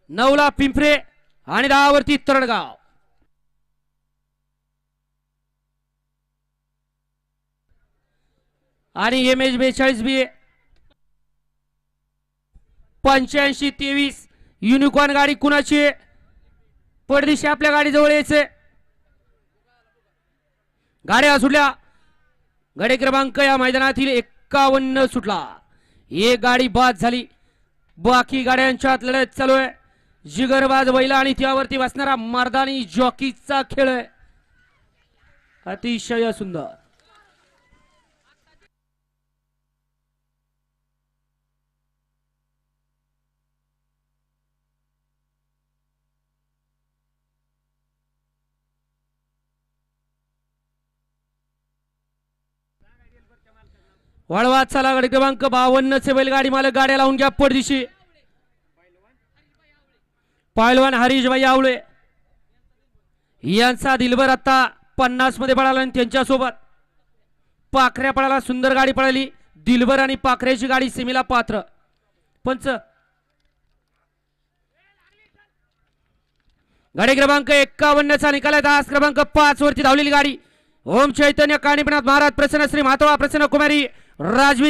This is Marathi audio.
9ला पिंपरे आणि 10 वरती तरणगाव. आणि MH 42 बी 8523 युनिकॉर्न गाडी कुणाची आहे? पडदिशी आपल्या गाडी जवळ यायचे. गाड्या सुटल्या. गाडी क्रमांक या मैदानातील 51 सुटला. एक गाडी बाद झाली. बाकी गाड्यांच्यात लढत चालू आहे. जिगरबाज बैला आणि त्यावरती बसणारा मर्दानी जॉकीचा खेळ आहे. अतिशय सुंदर. वळवा चला. गाडी क्रमांक 52 चे बैलगाडी मालक गाड्या लावून घ्या पडदिशी. पैलवान हरीशभाई आवळे यांचा दिलबर आता 50 मध्ये पळाला आणि त्यांच्या सोबत पाखऱ्या पळाला. सुंदर गाडी पळाली. दिलबर आणि पाखऱ्याची गाडी सेमीला पात्र. पंच गाडी क्रमांक 51 चा निकाल आहे. तास क्रमांक 5 वरती धावलेली गाडी ओम चैतन्य काणीपनाथ महाराज प्रसन्न श्री मातवा प्रसन्न कुमारी राजवी